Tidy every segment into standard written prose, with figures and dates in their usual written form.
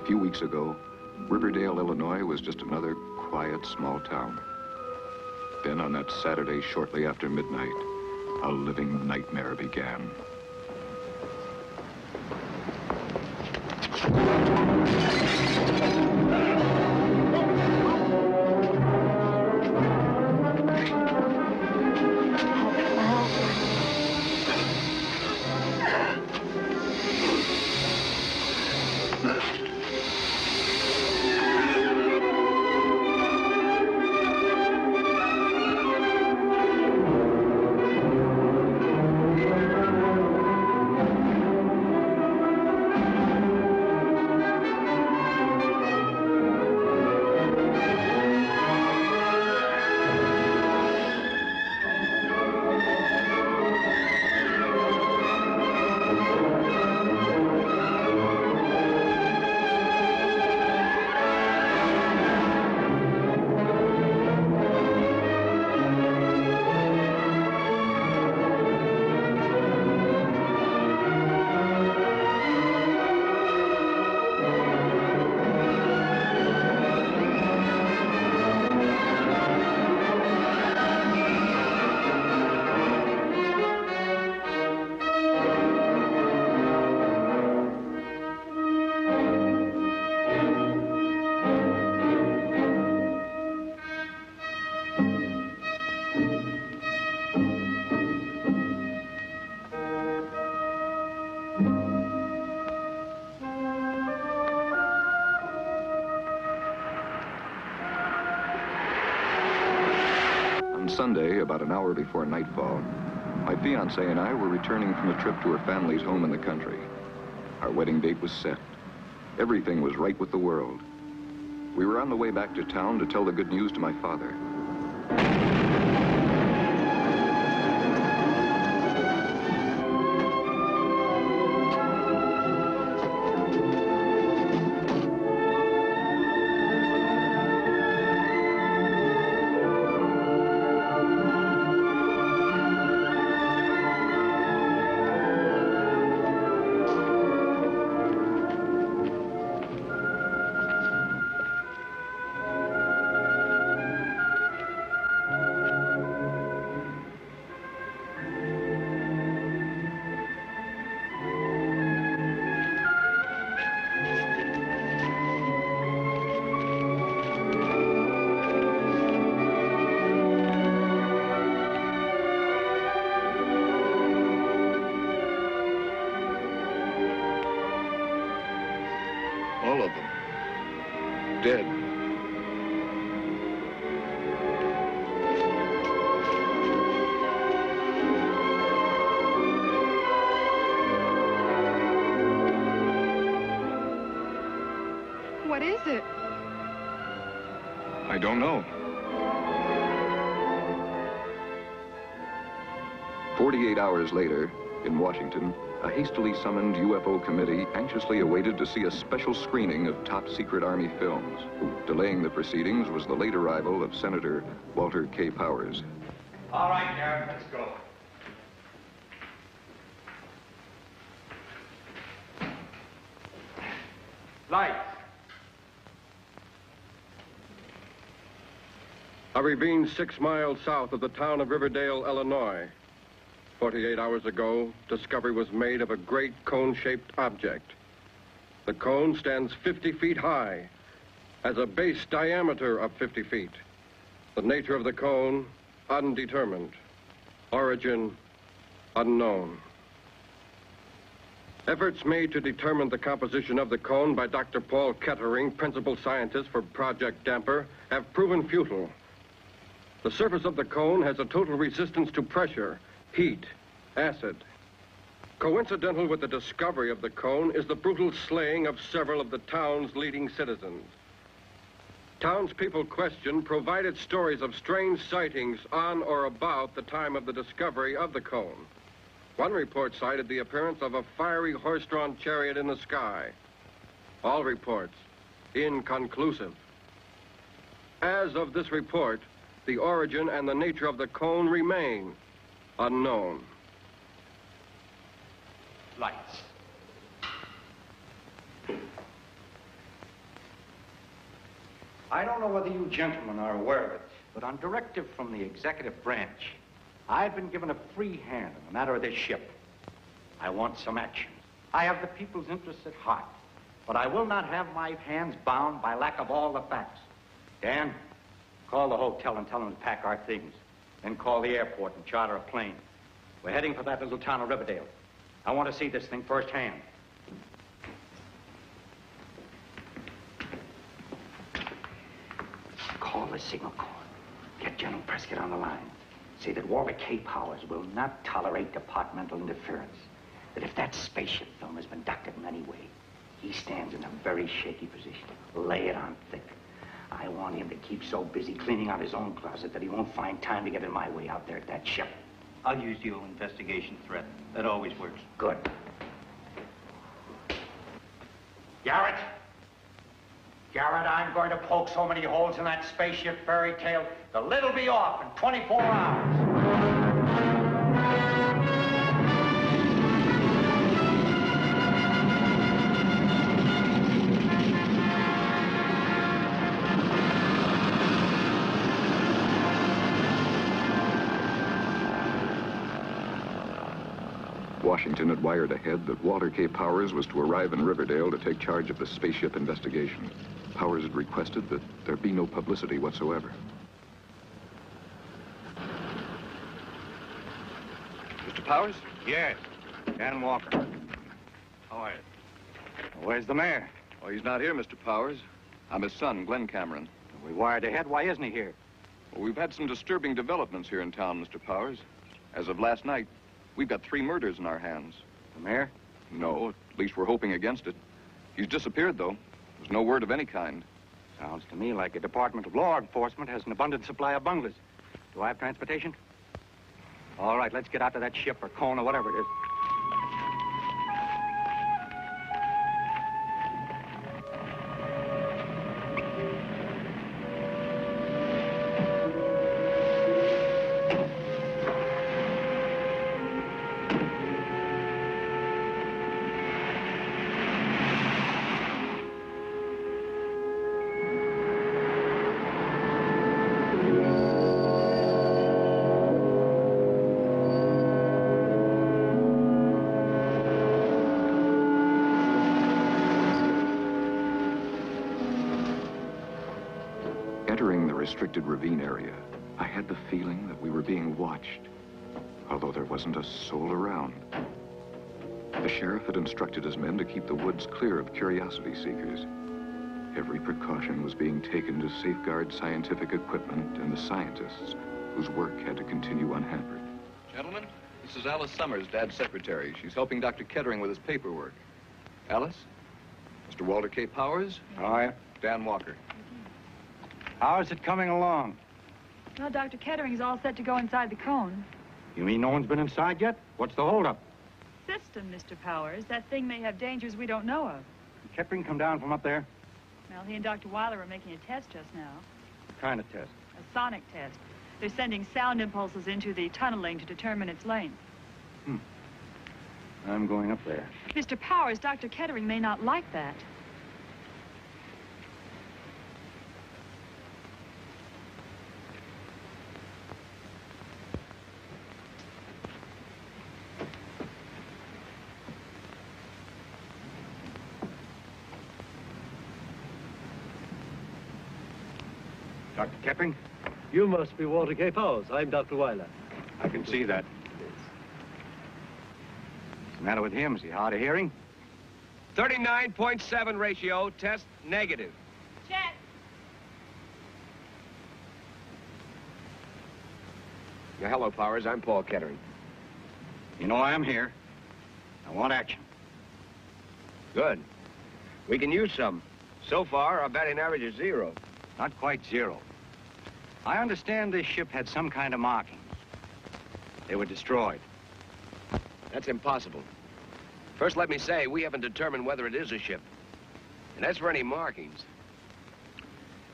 A few weeks ago, Riverdale, Illinois was just another quiet, small town. Then on that Saturday shortly after midnight, a living nightmare began. Sunday, about an hour before nightfall, my fiancée and I were returning from a trip to her family's home in the country. Our wedding date was set. Everything was right with the world. We were on the way back to town to tell the good news to my father. All of them. Dead. What is it? I don't know. 48 hours later, in Washington, a hastily summoned UFO committee anxiously awaited to see a special screening of top-secret Army films. Delaying the proceedings was the late arrival of Senator Walter K. Powers. All right, Garrett, let's go. Lights. A ravine 6 miles south of the town of Riverdale, Illinois. 48 hours ago, discovery was made of a great cone-shaped object. The cone stands 50 feet high, has a base diameter of 50 feet. The nature of the cone, undetermined. Origin, unknown. Efforts made to determine the composition of the cone by Dr. Paul Kettering, principal scientist for Project Damper, have proven futile. The surface of the cone has a total resistance to pressure, heat, acid. Coincidental with the discovery of the cone is the brutal slaying of several of the town's leading citizens. Townspeople questioned provided stories of strange sightings on or about the time of the discovery of the cone. One report cited the appearance of a fiery horse-drawn chariot in the sky. All reports inconclusive. As of this report, the origin and the nature of the cone remain unknown. Lights. I don't know whether you gentlemen are aware of it, but on directive from the executive branch, I've been given a free hand in the matter of this ship. I want some action. I have the people's interests at heart, but I will not have my hands bound by lack of all the facts. Dan, call the hotel and tell them to pack our things. Then call the airport and charter a plane. We're heading for that little town of Riverdale. I want to see this thing firsthand. Call the signal corps. Get General Prescott on the line. Say that Walter K. Powers will not tolerate departmental interference. That if that spaceship film has been doctored in any way, he stands in a very shaky position. Lay it on thick. I want him to keep so busy cleaning out his own closet that he won't find time to get in my way out there at that ship. I'll use the old investigation threat. That always works. Good. Garrett! Garrett, I'm going to poke so many holes in that spaceship fairy tale, the lid'll be off in 24 hours. Washington had wired ahead that Walter K. Powers was to arrive in Riverdale to take charge of the spaceship investigation. Powers had requested that there be no publicity whatsoever. Mr. Powers? Yes. Dan Walker. How are you? Where's the mayor? Oh, he's not here, Mr. Powers. I'm his son, Glenn Cameron. We wired ahead. Why isn't he here? Well, we've had some disturbing developments here in town, Mr. Powers. As of last night, we've got 3 murders in our hands. The mayor? No, at least we're hoping against it. He's disappeared, though. There's no word of any kind. Sounds to me like the Department of Law Enforcement has an abundant supply of bunglers. Do I have transportation? All right, let's get out to that ship or cone or whatever it is. Entering the restricted ravine area, I had the feeling that we were being watched, although there wasn't a soul around. The sheriff had instructed his men to keep the woods clear of curiosity seekers. Every precaution was being taken to safeguard scientific equipment and the scientists whose work had to continue unhampered. Gentlemen, this is Alice Summers, Dad's secretary. She's helping Dr. Kettering with his paperwork. Alice? Mr. Walter K. Powers? How are you? Dan Walker. How's it coming along? Well, Dr. Kettering's all set to go inside the cone. You mean no one's been inside yet? What's the holdup? System, Mr. Powers. That thing may have dangers we don't know of. Did Kettering come down from up there? Well, he and Dr. Weiler were making a test just now. What kind of test? A sonic test. They're sending sound impulses into the tunneling to determine its length. I'm going up there. Mr. Powers, Dr. Kettering may not like that. Dr. Kettering? You must be Walter K. Powers. I'm Dr. Weiler. I can see that. What's the matter with him? Is he hard of hearing? 39.7 ratio, test negative. Check. Yeah, hello, Powers. I'm Paul Kettering. You know I'm here. I want action. Good. We can use some. So far, our batting average is 0. Not quite 0. I understand this ship had some kind of markings. They were destroyed. That's impossible. First, let me say, we haven't determined whether it is a ship. And as for any markings,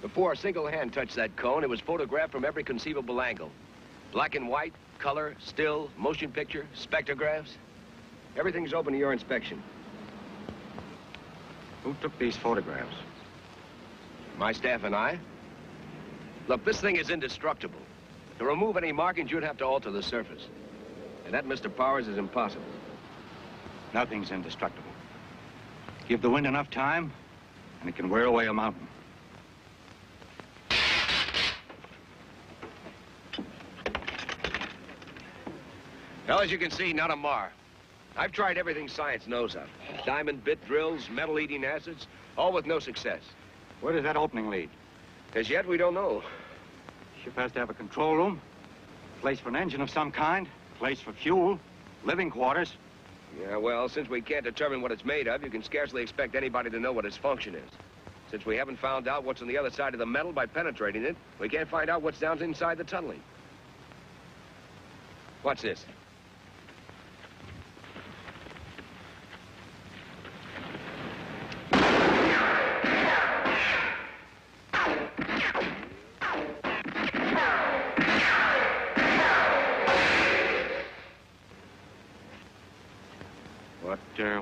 before a single hand touched that cone, it was photographed from every conceivable angle. Black and white, color, still, motion picture, spectrographs. Everything's open to your inspection. Who took these photographs? My staff and I? Look, this thing is indestructible. To remove any markings, you'd have to alter the surface. And that, Mr. Powers, is impossible. Nothing's indestructible. Give the wind enough time, and it can wear away a mountain. Well, as you can see, not a mar. I've tried everything science knows of. Diamond bit drills, metal-eating acids, all with no success. Where does that opening lead? As yet, we don't know. Ship has to have a control room, place for an engine of some kind, place for fuel, living quarters. Yeah, well, since we can't determine what it's made of, you can scarcely expect anybody to know what its function is. Since we haven't found out what's on the other side of the metal by penetrating it, we can't find out what's down inside the tunneling. What's this?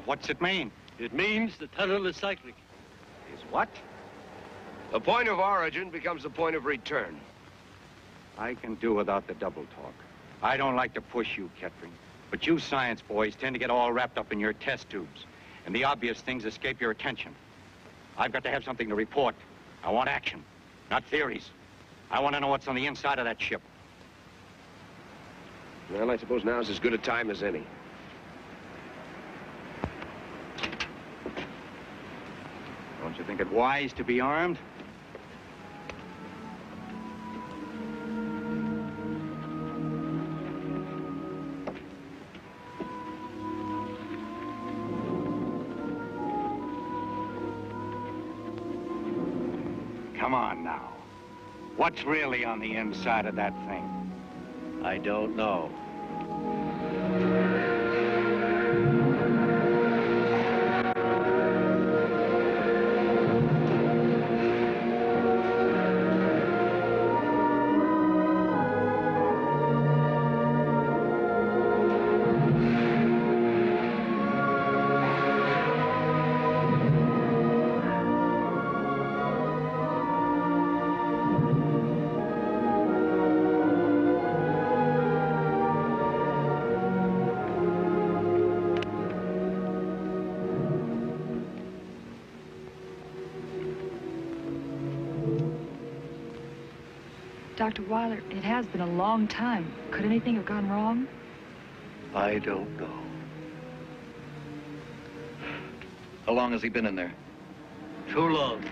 What's it mean? It means the tunnel is cyclic. Is what? The point of origin becomes the point of return. I can do without the double talk. I don't like to push you, Kettering, but you science boys tend to get all wrapped up in your test tubes, and the obvious things escape your attention. I've got to have something to report. I want action, not theories. I want to know what's on the inside of that ship. Well, I suppose now's as good a time as any. Don't you think it wise to be armed? Come on now. What's really on the inside of that thing? I don't know. Dr. Weiler, it has been a long time. Could anything have gone wrong? I don't know. How long has he been in there? Too long.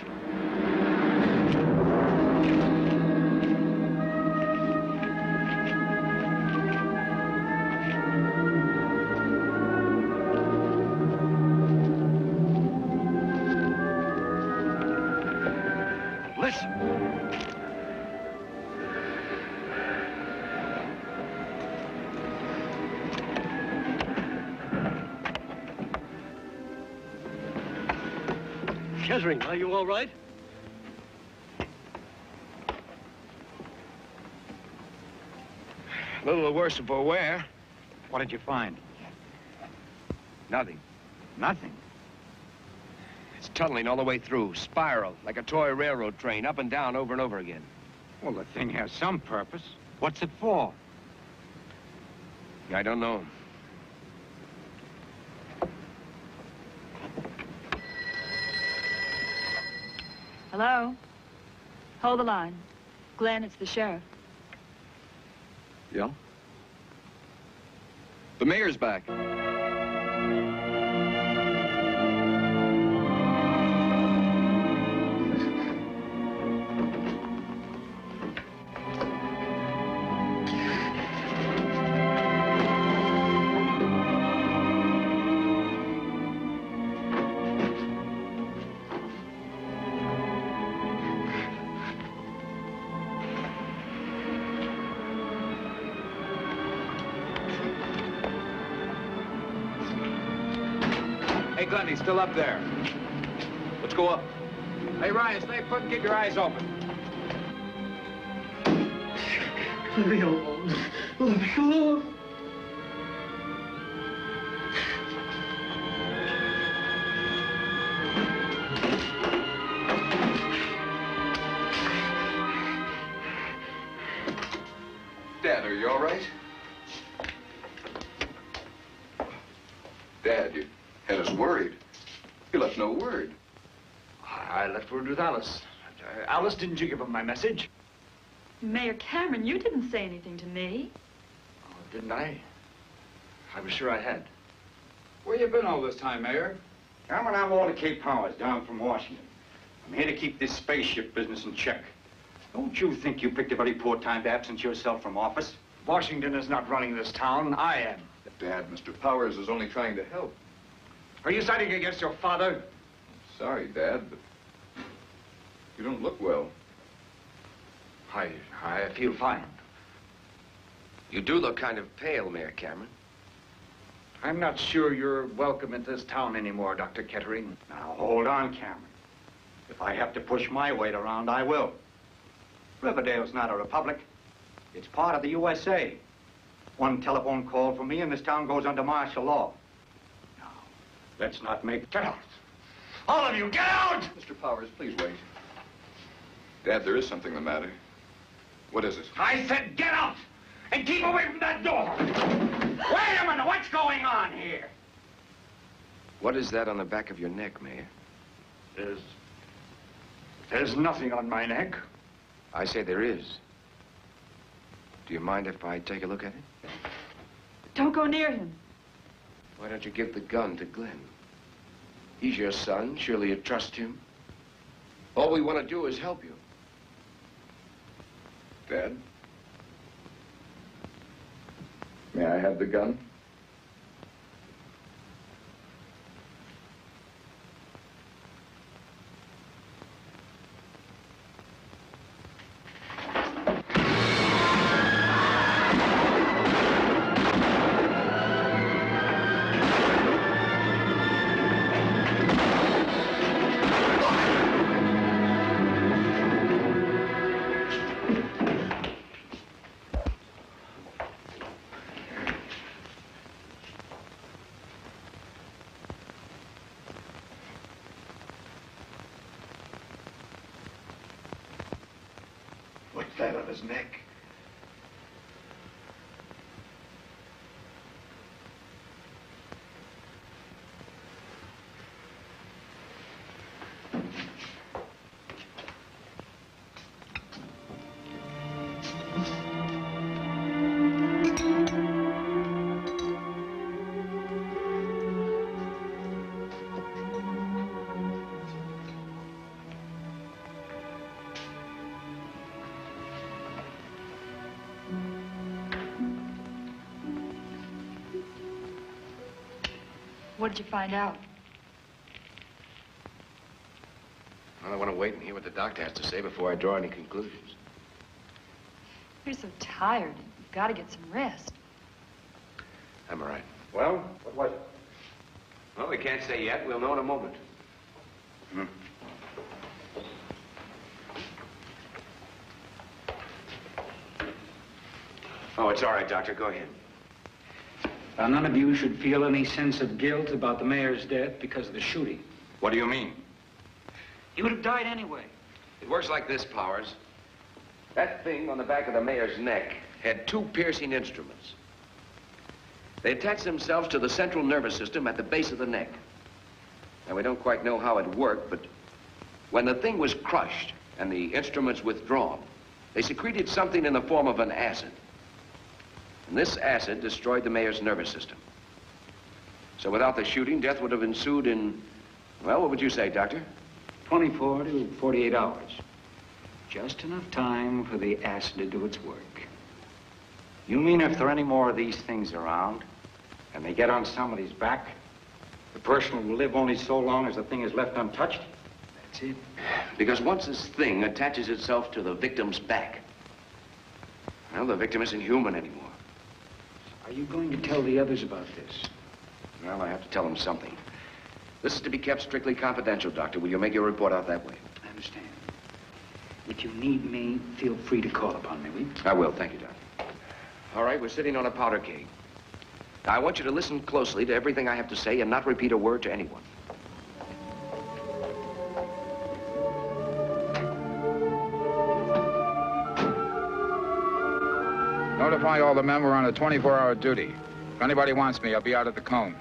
Kettering, are you all right? A little worse for wear. What did you find? Nothing. Nothing. It's tunneling all the way through, spiral, like a toy railroad train, up and down over and over again. Well, the thing has some purpose. What's it for? I don't know. Hello? Hold the line. Glenn, it's the sheriff. Yeah? The mayor's back. Hey, Glenn, he's still up there. Let's go up. Hey, Ryan, stay put and keep your eyes open. Let me alone. Let me alone. Dad, are you all right? Dad, you had us worried. You left no word. I left word with Alice. Alice, didn't you give him my message? Mayor Cameron, you didn't say anything to me. Oh, didn't I? I was sure I had. Where you been all this time, Mayor? Cameron, I'm Walter K. Powers, down from Washington. I'm here to keep this spaceship business in check. Don't you think you picked a very poor time to absence yourself from office? Washington is not running this town. I am. Dad, Mr. Powers is only trying to help. Are you siding against your father? Sorry, Dad, but you don't look well. I feel fine. You do look kind of pale, Mayor Cameron. I'm not sure you're welcome in this town anymore, Dr. Kettering. Now, hold on, Cameron. If I have to push my weight around, I will. Riverdale's not a republic. It's part of the USA. One telephone call from me and this town goes under martial law. Now, let's not make... Get out! All of you, get out! Mr. Powers, please wait. Dad, there is something the matter. What is it? I said get out! And keep away from that door! Wait a minute, what's going on here? What is that on the back of your neck, Mayor? There's nothing on my neck. I say there is. Do you mind if I take a look at it? Don't go near him. Why don't you give the gun to Glenn? He's your son. Surely you trust him. All we want to do is help you. Dad? May I have the gun? What's that on his neck? What did you find out? Well, I want to wait and hear what the doctor has to say before I draw any conclusions. You're so tired. You've got to get some rest. I'm all right. Well, what was it? Well, we can't say yet. We'll know in a moment. Oh, it's all right, Doctor. Go ahead. None of you should feel any sense of guilt about the mayor's death because of the shooting. What do you mean? He would have died anyway. It works like this, Powers. That thing on the back of the mayor's neck had two piercing instruments. They attached themselves to the central nervous system at the base of the neck. Now, we don't quite know how it worked, but when the thing was crushed and the instruments withdrawn, they secreted something in the form of an acid. And this acid destroyed the mayor's nervous system. So without the shooting, death would have ensued in, well, what would you say, Doctor? 24 to 48 hours. Just enough time for the acid to do its work. You mean if there are any more of these things around, and they get on somebody's back, the person will live only so long as the thing is left untouched? That's it. Because once this thing attaches itself to the victim's back, well, the victim isn't human anymore. Are you going to tell the others about this? Well, I have to tell them something. This is to be kept strictly confidential, Doctor. Will you make your report out that way? I understand. If you need me, feel free to call upon me, will you? I will. Thank you, Doctor. All right, we're sitting on a powder keg. Now, I want you to listen closely to everything I have to say and not repeat a word to anyone. Notify all the men we're on a 24-hour duty. If anybody wants me, I'll be out at the cone.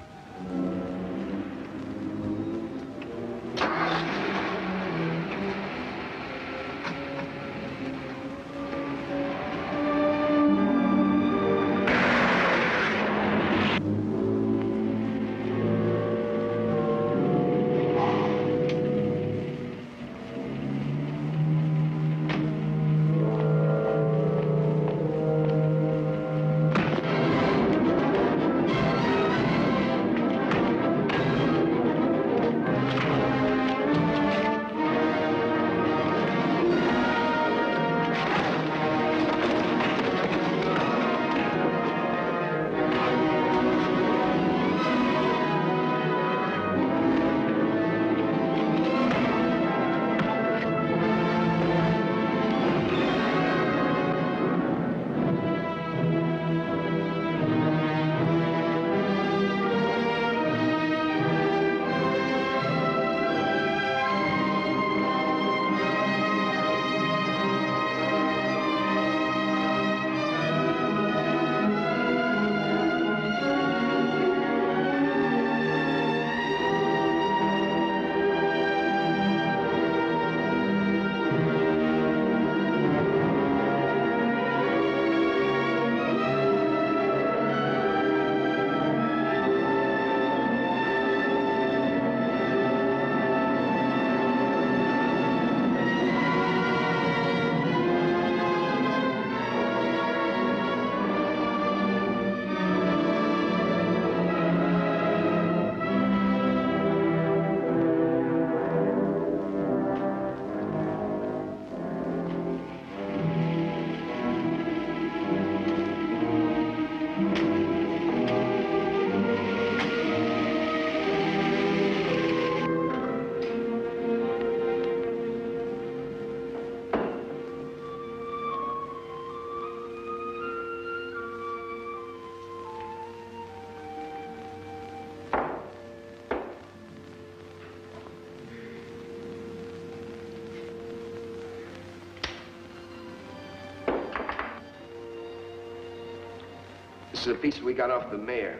This is a piece we got off the mayor.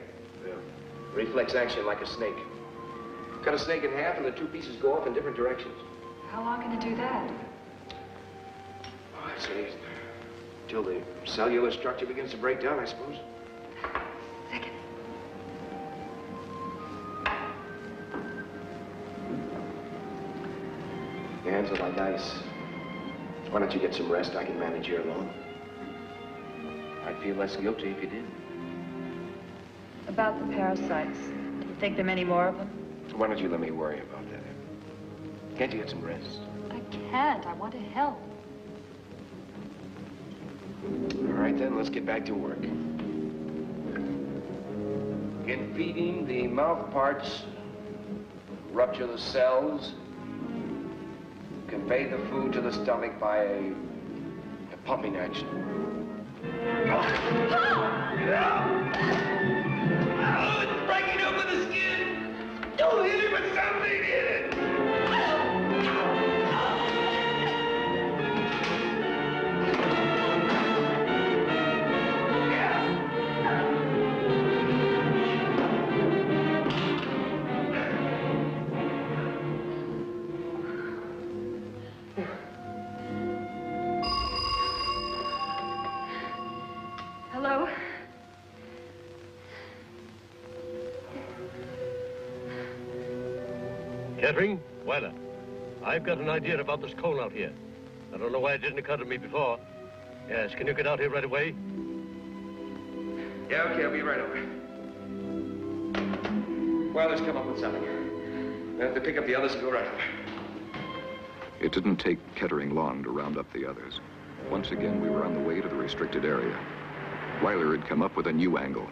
Reflex action like a snake. Cut a snake in half and the two pieces go off in different directions. How long can it do that? Oh, I'd say till the cellular structure begins to break down, I suppose. Second. Your hands are like ice. Why don't you get some rest? I can manage here alone. I'd feel less guilty if you did. About the parasites. Do you think there are many more of them? Why don't you let me worry about that? Can't you get some rest? I can't. I want to help. All right, then, let's get back to work. In feeding the mouth parts, rupture the cells, convey the food to the stomach by a pumping action. Oh, it's breaking open the skin! Don't hit it with something in it! Hello? Kettering, Weiler, I've got an idea about this cone out here. I don't know why it didn't occur to me before. Yes, can you get out here right away? Yeah, okay, I'll be right over. Weiler's come up with something. We'll have to pick up the others and go right over. It didn't take Kettering long to round up the others. Once again, we were on the way to the restricted area. Weiler had come up with a new angle.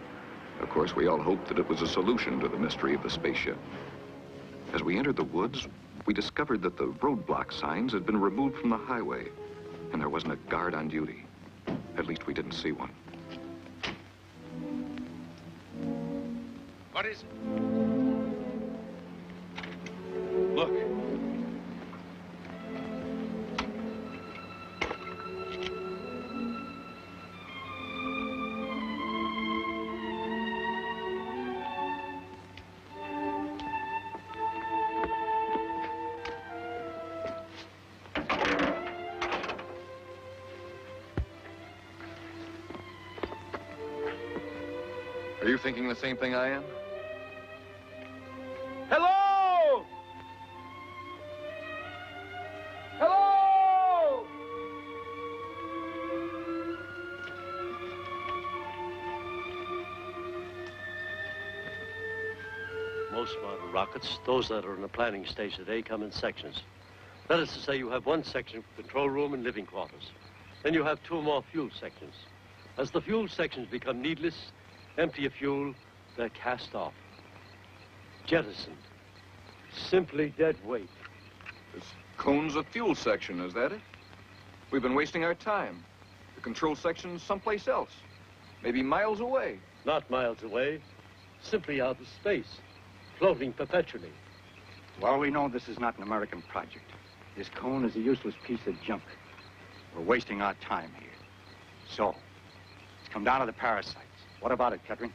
Of course, we all hoped that it was a solution to the mystery of the spaceship. As we entered the woods, we discovered that the roadblock signs had been removed from the highway, and there wasn't a guard on duty. At least we didn't see one. What is it? Look. Are you thinking the same thing I am? Hello! Hello! Most modern rockets, those that are in the planning stage today, come in sections. That is to say, you have one section for control room and living quarters. Then you have two more fuel sections. As the fuel sections become needless, empty of fuel, they're cast off. Jettisoned. Simply dead weight. This cone's a fuel section, is that it? We've been wasting our time. The control section's someplace else. Maybe miles away. Not miles away. Simply out of space. Floating perpetually. Well, we know this is not an American project. This cone is a useless piece of junk. We're wasting our time here. So, let's come down to the parasites. What about it, Kettering?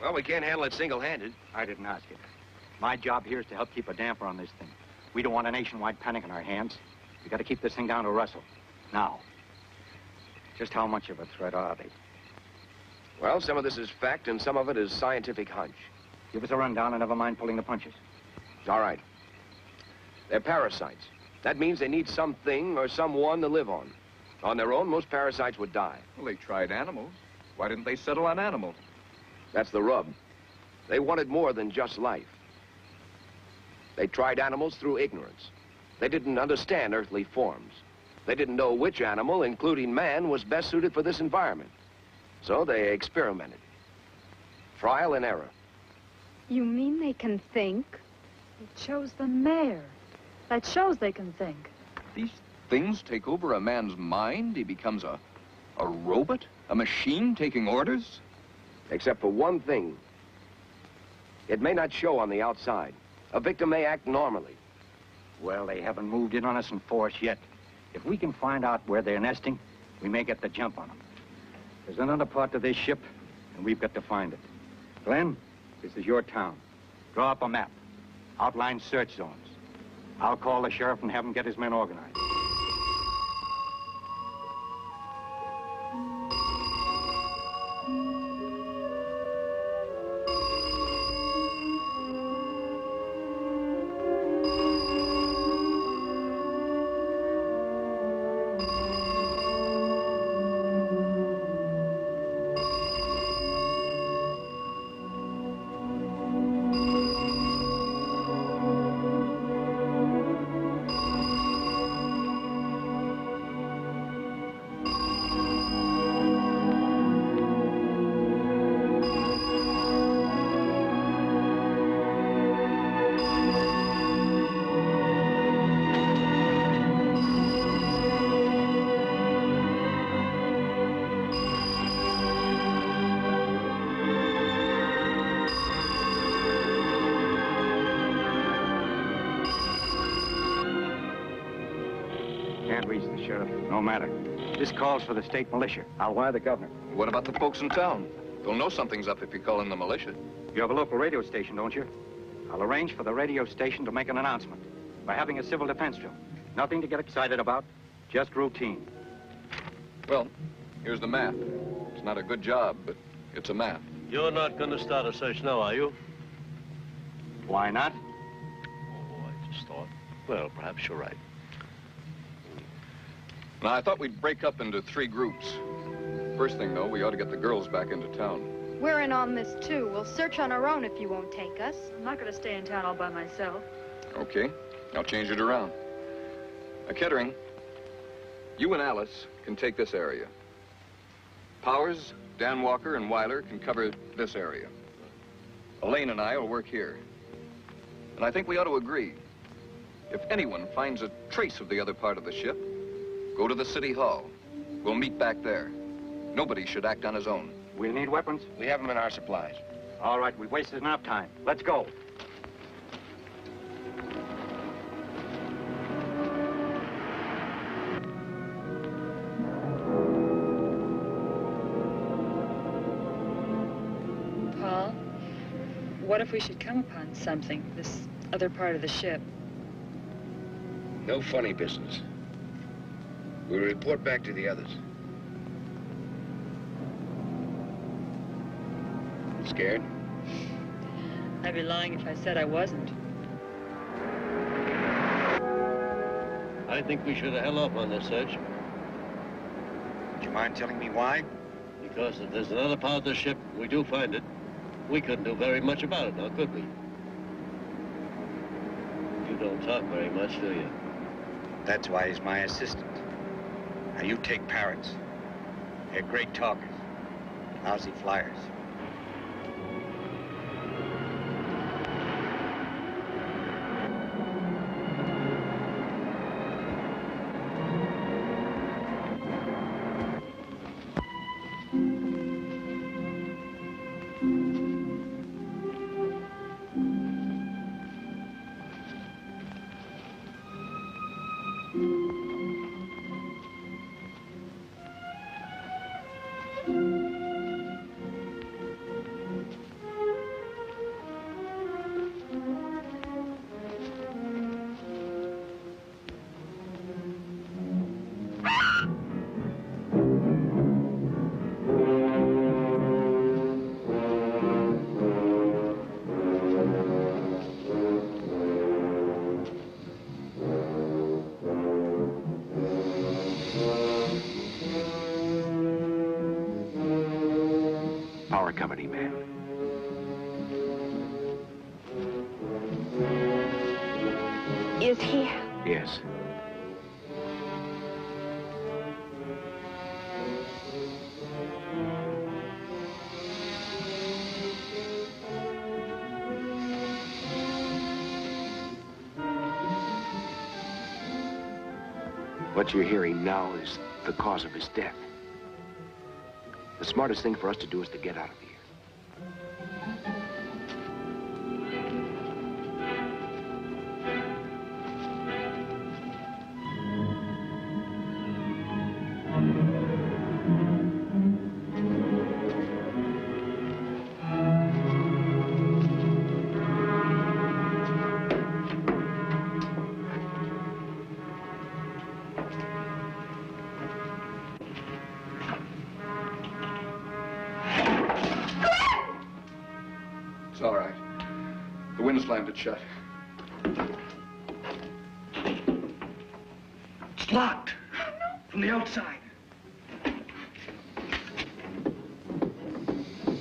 Well, we can't handle it single-handed. I didn't ask you. My job here is to help keep a damper on this thing. We don't want a nationwide panic in our hands. We got to keep this thing down to Russell. Now, just how much of a threat are they? Well, some of this is fact and some of it is scientific hunch. Give us a rundown and never mind pulling the punches. All right. They're parasites. That means they need something or someone to live on. On their own, most parasites would die. Well, they tried animals. Why didn't they settle on animals? That's the rub. They wanted more than just life. They tried animals through ignorance. They didn't understand earthly forms. They didn't know which animal, including man, was best suited for this environment. So they experimented. Trial and error. You mean they can think? They chose the mayor. That shows they can think. These things take over a man's mind? He becomes a robot? A machine taking orders? Except for one thing. It may not show on the outside. A victim may act normally. Well, they haven't moved in on us in force yet. If we can find out where they're nesting, we may get the jump on them. There's another part to this ship, and we've got to find it. Glenn, this is your town. Draw up a map. Outline search zones. I'll call the sheriff and have him get his men organized. No matter. This calls for the state militia. I'll wire the governor. What about the folks in town? They'll know something's up if you call in the militia. You have a local radio station, don't you? I'll arrange for the radio station to make an announcement. We're having a civil defense drill. Nothing to get excited about, just routine. Well, here's the map. It's not a good job, but it's a map. You're not going to start a search now, are you? Why not? Oh, I just thought. Well, perhaps you're right. Now, I thought we'd break up into 3 groups. First thing, though, we ought to get the girls back into town. We're in on this, too. We'll search on our own if you won't take us. I'm not going to stay in town all by myself. Okay, I'll change it around. Kettering, you and Alice can take this area. Powers, Dan Walker, and Weiler can cover this area. Elaine and I will work here. And I think we ought to agree. If anyone finds a trace of the other part of the ship, go to the city hall. We'll meet back there. Nobody should act on his own. We'll need weapons. We have them in our supplies. All right, we've wasted enough time. Let's go. Paul, what if we should come upon something, this other part of the ship? No funny business. We'll report back to the others. Scared? I'd be lying if I said I wasn't. I think we should have held off on this search. Do you mind telling me why? Because if there's another part of the ship, we do find it, we couldn't do very much about it, now could we? You don't talk very much, do you? That's why he's my assistant. Now, you take parrots. They're great talkers, lousy flyers. Power company man. Is he? Yes. What you're hearing now is the cause of his death. The smartest thing for us to do is to get out of here. It's all right. The wind slammed it shut. It's locked. From the outside.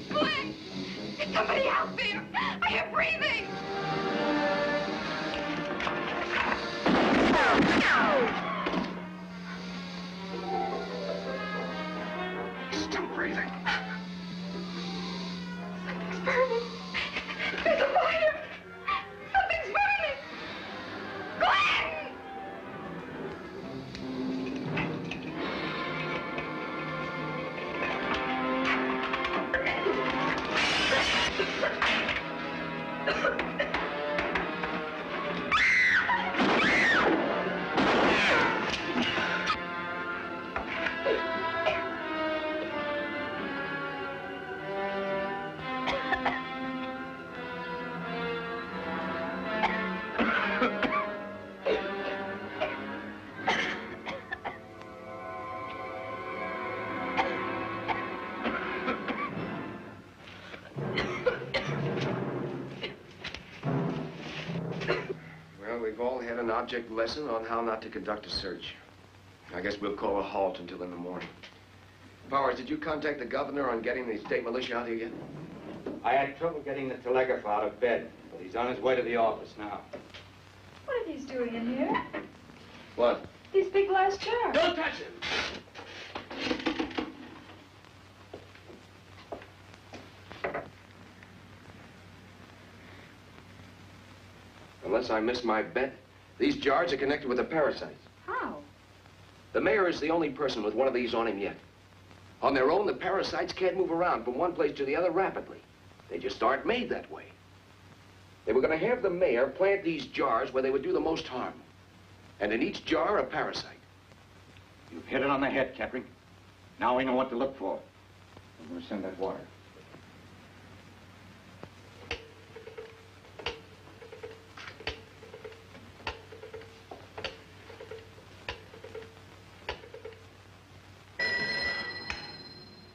Glenn! There's somebody out there! I am breathing! Still breathing. Something's burning. There's a fire! Something's burning! Glenn! Well, we've all had an object lesson on how not to conduct a search. I guess we'll call a halt until in the morning. Powers, did you contact the governor on getting the state militia out here yet? I had trouble getting the telegrapher out of bed, but he's on his way to the office now. What are these doing in here? What? These big glass jars. Don't touch him! Unless I miss my bet, these jars are connected with the parasites. How? The mayor is the only person with one of these on him yet. On their own, the parasites can't move around from one place to the other rapidly. They just aren't made that way. They were going to have the mayor plant these jars where they would do the most harm. And in each jar, a parasite. You've hit it on the head, Captain. Now we know what to look for. I'm going to send that water.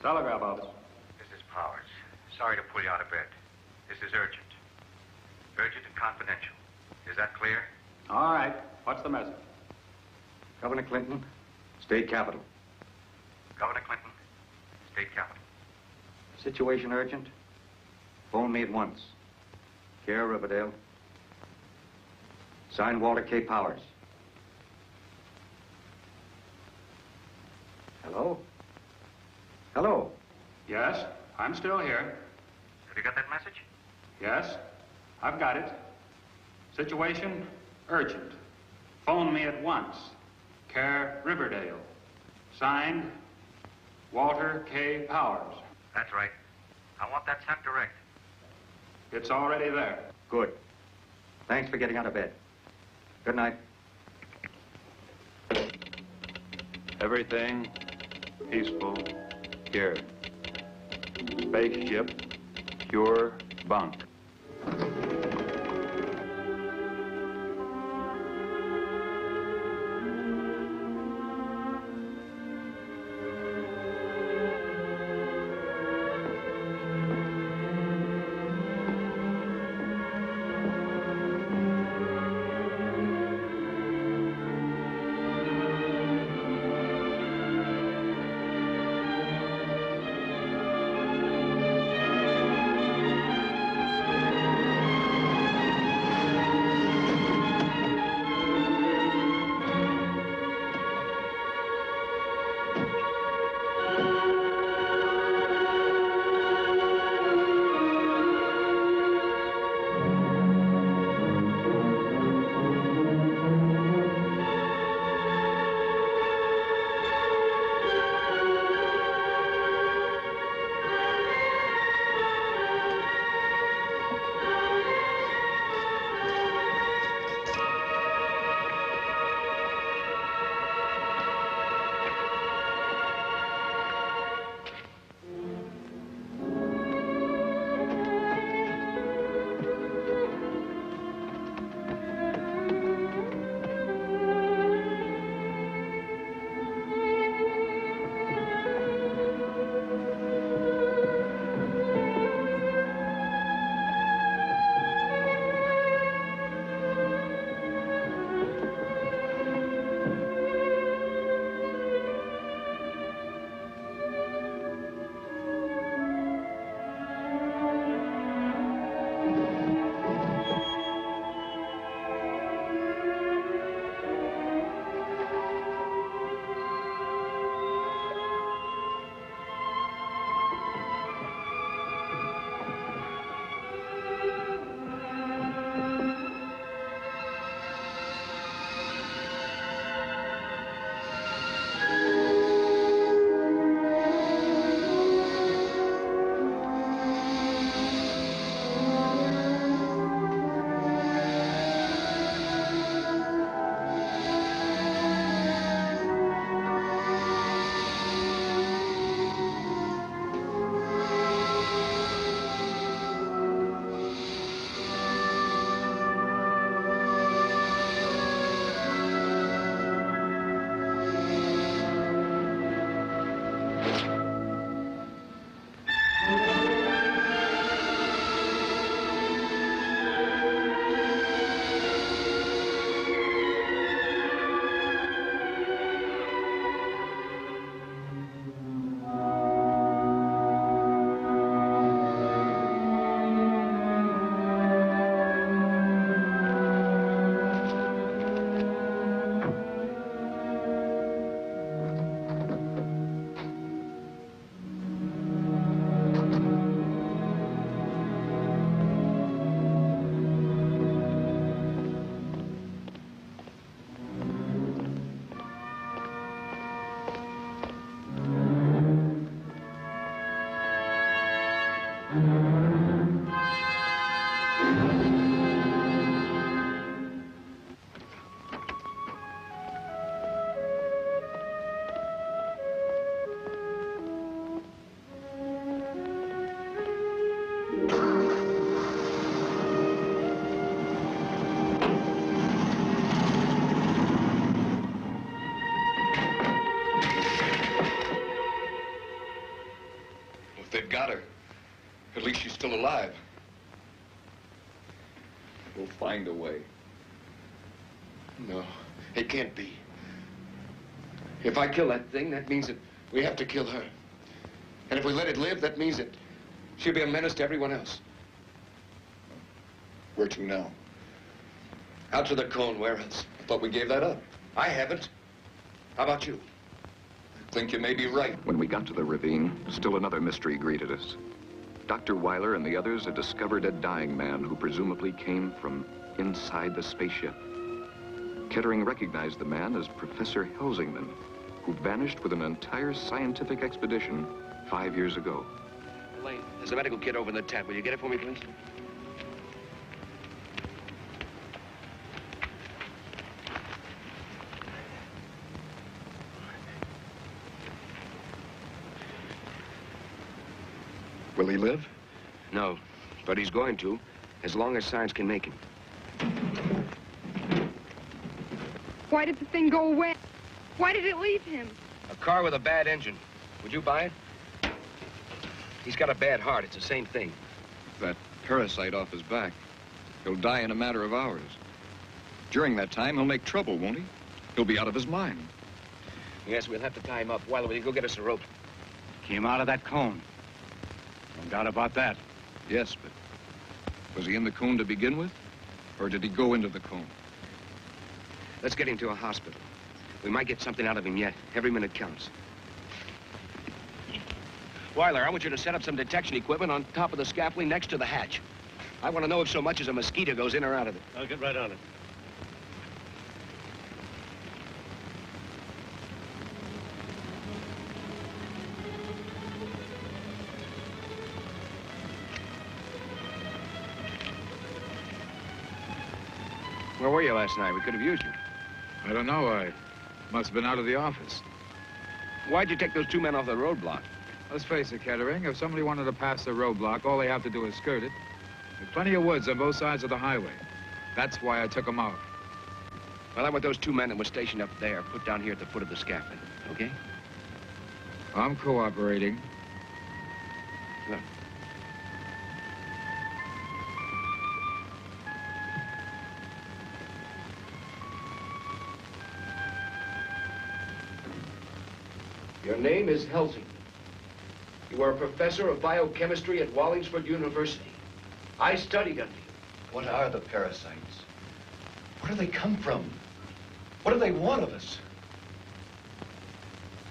Telegraph office. This is Powers. Sorry to pull you out of bed. This is urgent. Urgent and confidential. Is that clear? All right. What's the message? Governor Clinton, State Capitol. Governor Clinton, State Capitol. Situation urgent. Phone me at once. Care, Riverdale. Signed, Walter K. Powers. Hello? Hello? Yes, I'm still here. Have you got that message? Yes, I've got it. Situation urgent. Phone me at once. Care, Riverdale. Signed, Walter K. Powers. That's right. I want that sent direct. It's already there. Good. Thanks for getting out of bed. Good night. Everything peaceful here. Spaceship, pure bunk. At least she's still alive. We'll find a way. No, it can't be. If I kill that thing, that means that we have to kill her. And if we let it live, that means that she'll be a menace to everyone else. Where to now? Out to the cone warehouse. I thought we gave that up. I haven't. How about you? I think you may be right. When we got to the ravine, still another mystery greeted us. Dr. Weiler and the others had discovered a dying man who presumably came from inside the spaceship. Kettering recognized the man as Professor Helsingman, who vanished with an entire scientific expedition 5 years ago. Elaine, there's a medical kit over in the tent. Will you get it for me, please? Will he live? No, but he's going to, as long as science can make him. Why did the thing go away? Why did it leave him? A car with a bad engine. Would you buy it? He's got a bad heart. It's the same thing. That parasite off his back. He'll die in a matter of hours. During that time, he'll make trouble, won't he? He'll be out of his mind. Yes, we'll have to tie him up. Weiler, will you go get us a rope? Came out of that cone. No doubt about that. Yes, but was he in the cone to begin with? Or did he go into the cone? Let's get him to a hospital. We might get something out of him yet. Every minute counts. Weiler, I want you to set up some detection equipment on top of the scaffolding next to the hatch. I want to know if so much as a mosquito goes in or out of it. I'll get right on it. Where were you last night? We could have used you. I don't know. I must have been out of the office. Why'd you take those two men off the roadblock? Let's face it, Kettering. If somebody wanted to pass the roadblock, all they have to do is skirt it. There's plenty of woods on both sides of the highway. That's why I took them out. Well, I want those two men that were stationed up there put down here at the foot of the scaffolding, okay? I'm cooperating. Look. Your name is Helsingman. You are a professor of biochemistry at Wallingsford University. I studied under you. What are the parasites? Where do they come from? What do they want of us?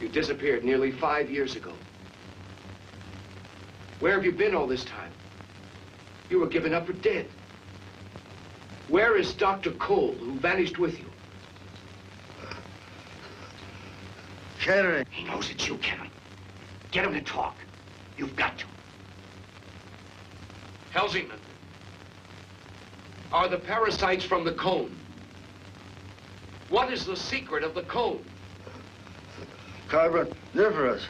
You disappeared nearly 5 years ago. Where have you been all this time? You were given up for dead. Where is Dr. Cole, who vanished with you? Kettering. He knows it's you, Kevin. Get him to talk. You've got to. Helsingman, are the parasites from the cone? What is the secret of the cone? Carboniferous.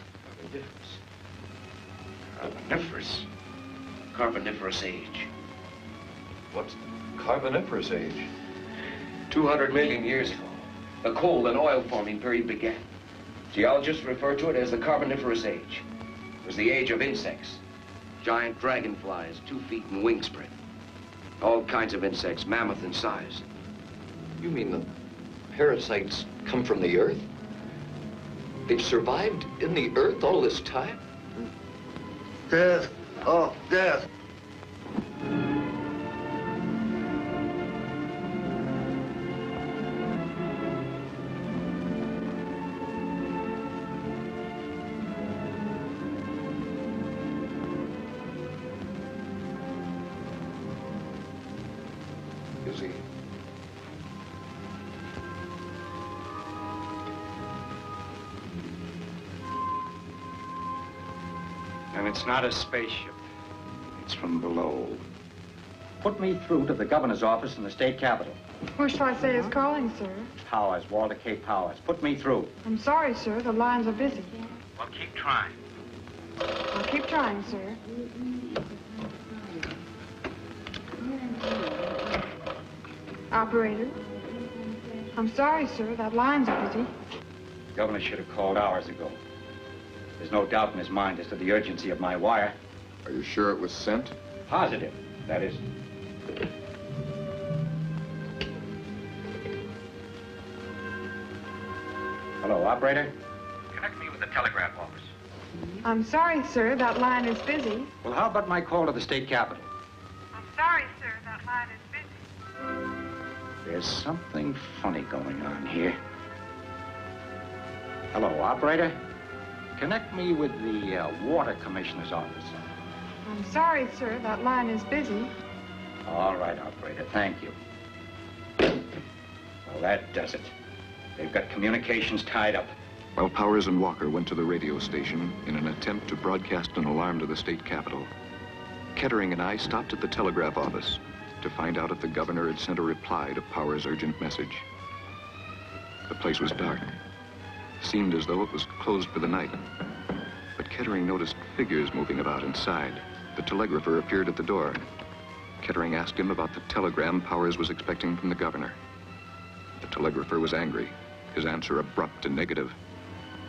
Carboniferous? Carboniferous age. What's the Carboniferous age? 200 million years ago, the coal and oil forming period began. Geologists refer to it as the Carboniferous age. It was the age of insects. Giant dragonflies, 2 feet in wingspread. All kinds of insects, mammoth in size. You mean the parasites come from the Earth? They've survived in the Earth all this time? Death. Oh, death. Is he? And it's not a spaceship. It's from below. Put me through to the governor's office in the state capitol. Who shall I say is calling, sir? Powers, Walter K. Powers. Put me through. I'm sorry, sir. The lines are busy. Well, keep trying. I'll keep trying, sir. Operator? I'm sorry, sir. That lines are busy. The governor should have called hours ago. There's no doubt in his mind as to the urgency of my wire. Are you sure it was sent? Positive, that is. Hello, operator? Connect me with the telegraph office. I'm sorry, sir. That line is busy. Well, how about my call to the state capitol? I'm sorry, sir. That line is busy. There's something funny going on here. Hello, operator? Connect me with the water commissioner's office. I'm sorry, sir. That line is busy. All right, operator. Thank you. Well, that does it. They've got communications tied up. While Powers and Walker went to the radio station in an attempt to broadcast an alarm to the state capitol, Kettering and I stopped at the telegraph office to find out if the governor had sent a reply to Powers' urgent message. The place was dark. Seemed as though it was closed for the night. But Kettering noticed figures moving about inside. The telegrapher appeared at the door. Kettering asked him about the telegram Powers was expecting from the governor. The telegrapher was angry, his answer abrupt and negative.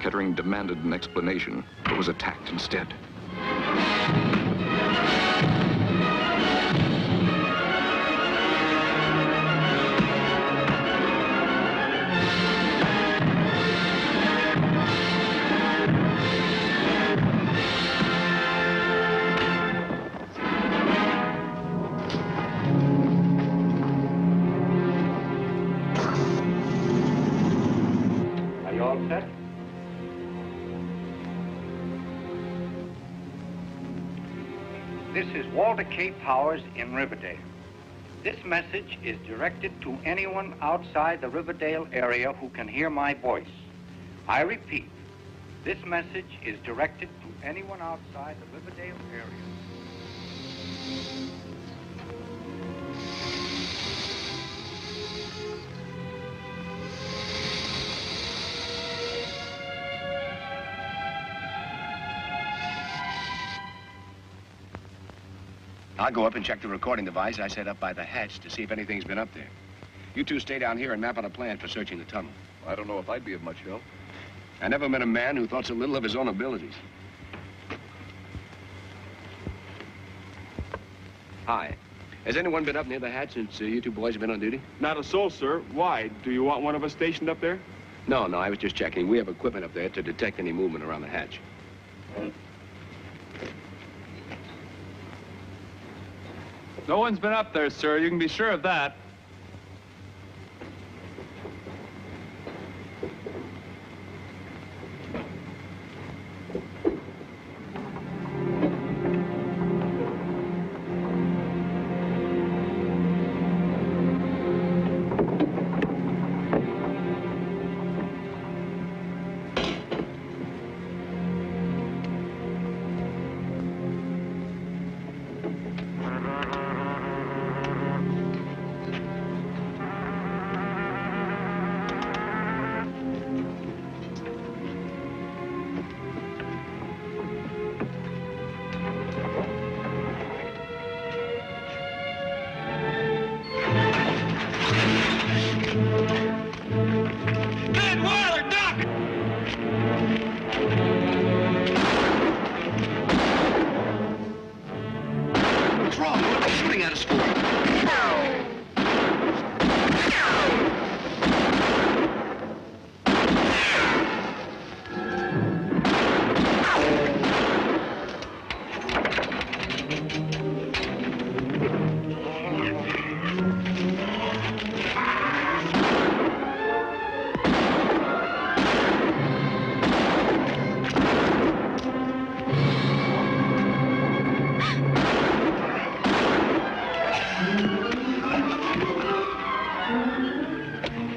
Kettering demanded an explanation, but was attacked instead. Are you all set? This is Walter K. Powers in Riverdale. This message is directed to anyone outside the Riverdale area who can hear my voice. I repeat, this message is directed to anyone outside the Riverdale area. I'll go up and check the recording device I set up by the hatch to see if anything's been up there. You two stay down here and map out a plan for searching the tunnel. I don't know if I'd be of much help. I never met a man who thought so little of his own abilities. Hi. Has anyone been up near the hatch since you two boys have been on duty? Not a soul, sir. Why? Do you want one of us stationed up there? No, I was just checking. We have equipment up there to detect any movement around the hatch. No one's been up there, sir. You can be sure of that.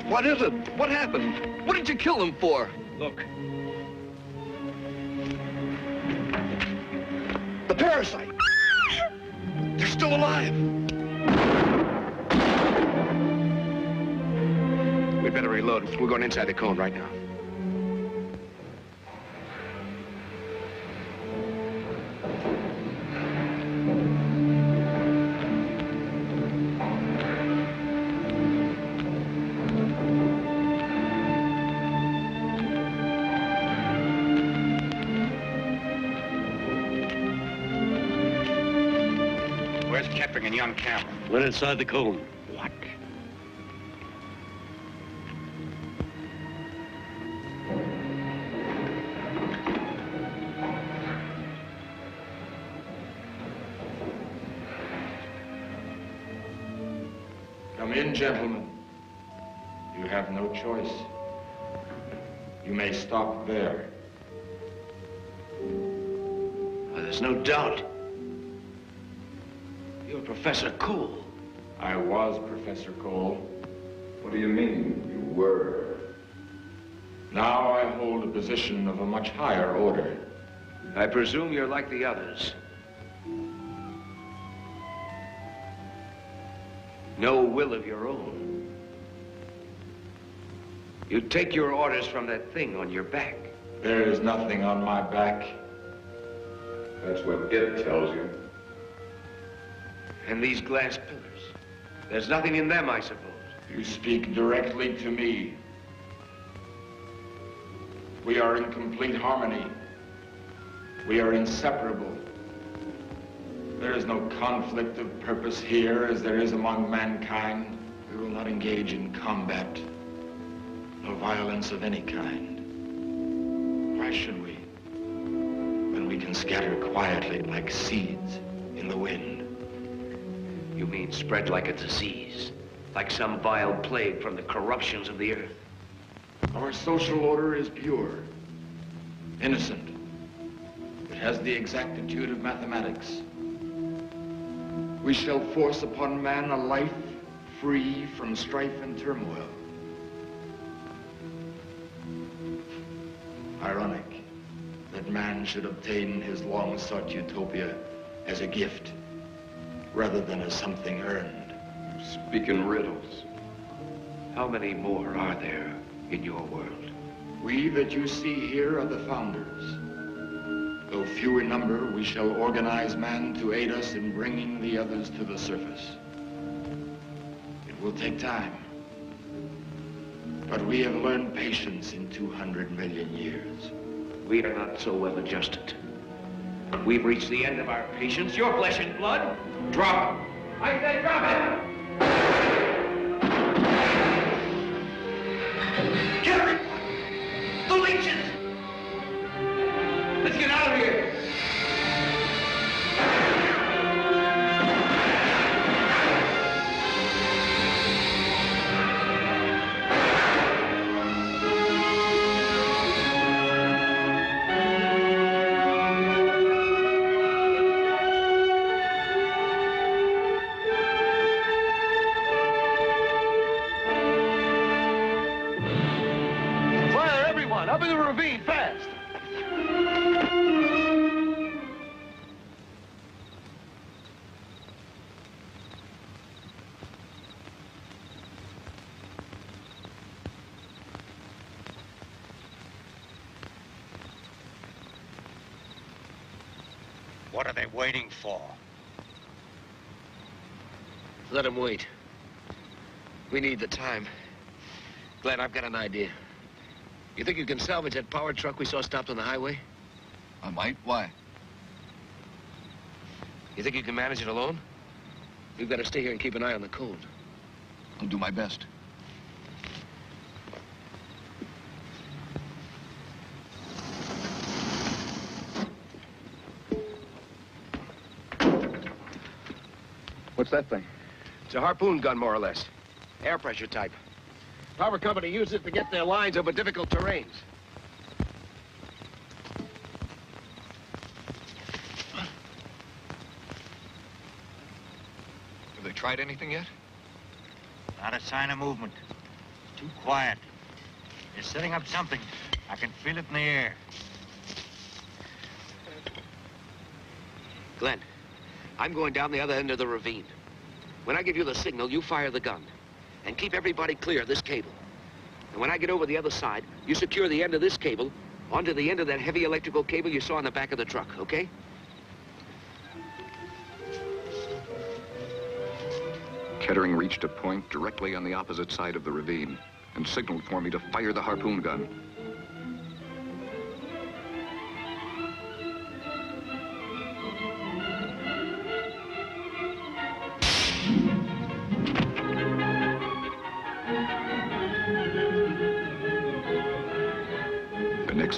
What is it? What happened? What did you kill them for? Look. The parasite. They're still alive. We'd better reload. We're going inside the cone right now. Where's Kettering and young Campbell? Went inside the cone. What? Come in, gentlemen. You have no choice. You may stop there. Well, there's no doubt. You're Professor Cole. I was Professor Cole. What do you mean, you were? Now I hold a position of a much higher order. I presume you're like the others. No will of your own. You take your orders from that thing on your back. There is nothing on my back. That's what it tells you. And these glass pillars. There's nothing in them, I suppose. You speak directly to me. We are in complete harmony. We are inseparable. There is no conflict of purpose here as there is among mankind. We will not engage in combat, no violence of any kind. Why should we? When we can scatter quietly like seeds in the wind. You mean spread like a disease, like some vile plague from the corruptions of the earth? Our social order is pure, innocent. It has the exactitude of mathematics. We shall force upon man a life free from strife and turmoil. Ironic that man should obtain his long-sought utopia as a gift rather than as something earned. You speak in riddles. How many more are there in your world? We that you see here are the founders. Though few in number, we shall organize man to aid us in bringing the others to the surface. It will take time. But we have learned patience in 200 million years. We are not so well adjusted. We've reached the end of our patience. Your flesh and blood. Drop him. I said drop him! Gary! The leeches! Let's get out of here! Up in the ravine, fast! What are they waiting for? Let them wait. We need the time. Glenn, I've got an idea. You think you can salvage that power truck we saw stopped on the highway? I might. Why? You think you can manage it alone? We've got to stay here and keep an eye on the code. I'll do my best. What's that thing? It's a harpoon gun, more or less. Air pressure type. Power company uses it to get their lines over difficult terrains. Have they tried anything yet? Not a sign of movement. Too quiet. They're setting up something. I can feel it in the air. Glenn, I'm going down the other end of the ravine. When I give you the signal, you fire the gun. And keep everybody clear of this cable. And when I get over the other side, you secure the end of this cable onto the end of that heavy electrical cable you saw on the back of the truck, okay? Kettering reached a point directly on the opposite side of the ravine and signaled for me to fire the harpoon gun.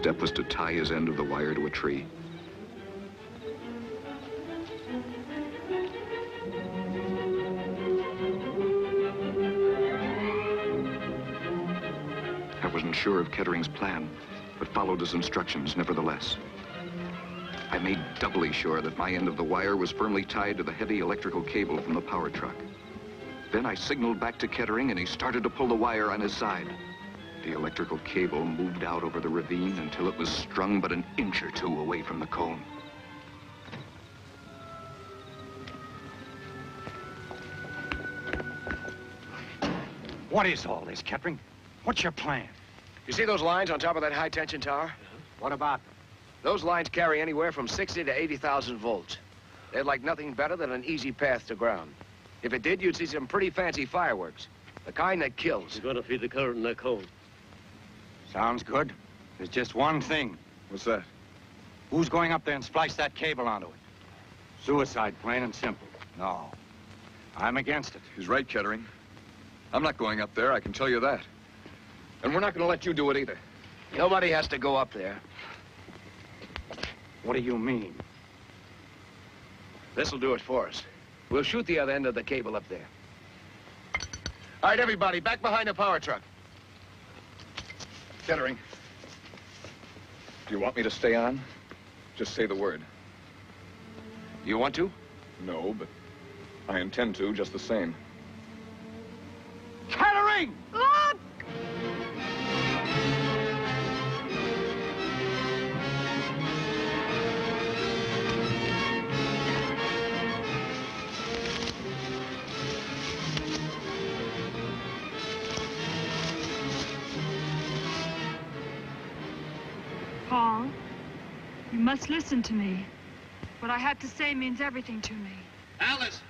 step was to tie his end of the wire to a tree. I wasn't sure of Kettering's plan, but followed his instructions nevertheless. I made doubly sure that my end of the wire was firmly tied to the heavy electrical cable from the power truck. Then I signaled back to Kettering, and he started to pull the wire on his side. The electrical cable moved out over the ravine until it was strung but an inch or two away from the cone. What is all this, Kettering? What's your plan? You see those lines on top of that high-tension tower? What about them? Those lines carry anywhere from 60 to 80,000 volts. They'd like nothing better than an easy path to ground. If it did, you'd see some pretty fancy fireworks. The kind that kills. You're going to feed the current in that cone. Sounds good. There's just one thing. What's that? Who's going up there and splice that cable onto it? Suicide, plain and simple. No. I'm against it. He's right, Kettering. I'm not going up there, I can tell you that. And we're not going to let you do it either. Nobody has to go up there. What do you mean? This'll do it for us. We'll shoot the other end of the cable up there. All right, everybody, back behind the power truck. Kettering, do you want me to stay on? Just say the word. You want to? No, but I intend to just the same. Kettering! Look! Paul, you must listen to me. What I have to say means everything to me. Alice,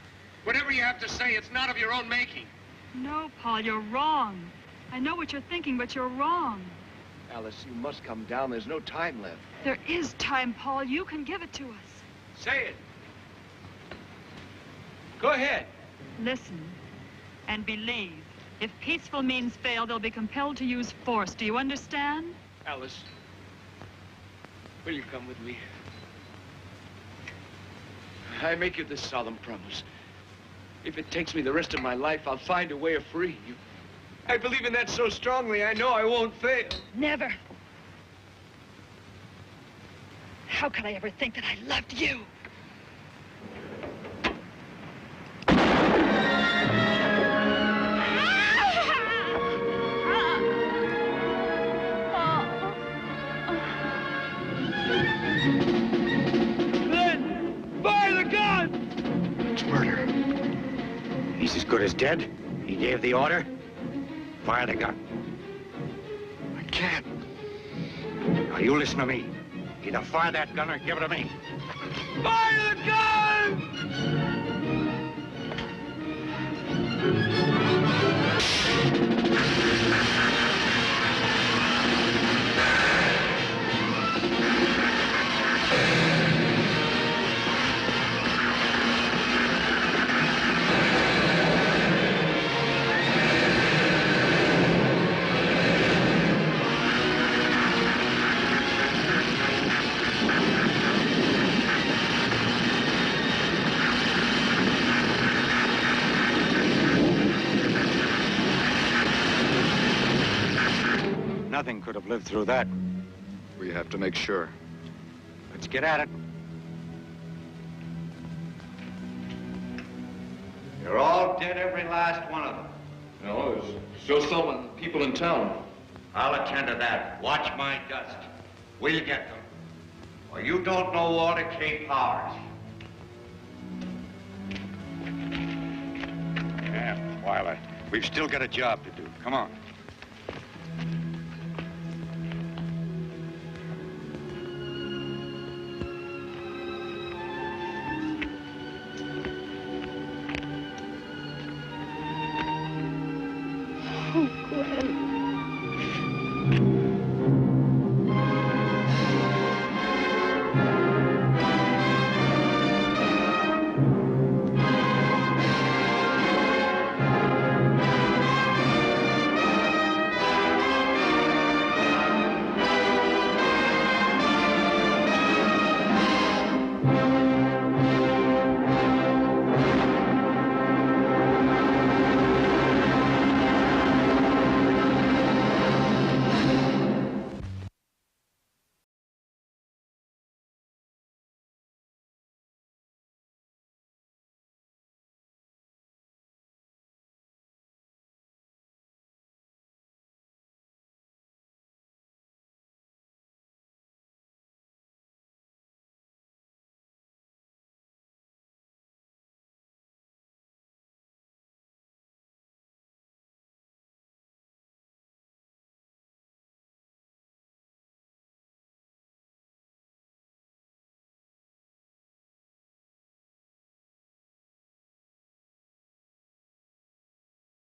whatever you have to say, it's not of your own making. No, Paul, you're wrong. I know what you're thinking, but you're wrong. Alice, you must come down. There's no time left. There is time, Paul. You can give it to us. Say it. Go ahead. Listen and believe. If peaceful means fail, they'll be compelled to use force. Do you understand? Alice, will you come with me? I make you this solemn promise. If it takes me the rest of my life, I'll find a way of freeing you. I believe in that so strongly, I know I won't fail. Never. How could I ever think that I loved you? Fire the gun! It's murder. He's as good as dead. He gave the order. Fire the gun. I can't. Now, you listen to me. Either fire that gun or give it to me. Fire the gun! Nothing could have lived through that. We have to make sure. Let's get at it. You're all dead, every last one of them. No, there's still some people in town. I'll attend to that. Watch my dust. We'll get them. Or you don't know Walter K. Powers. Yeah, Weiler, we've still got a job to do. Come on.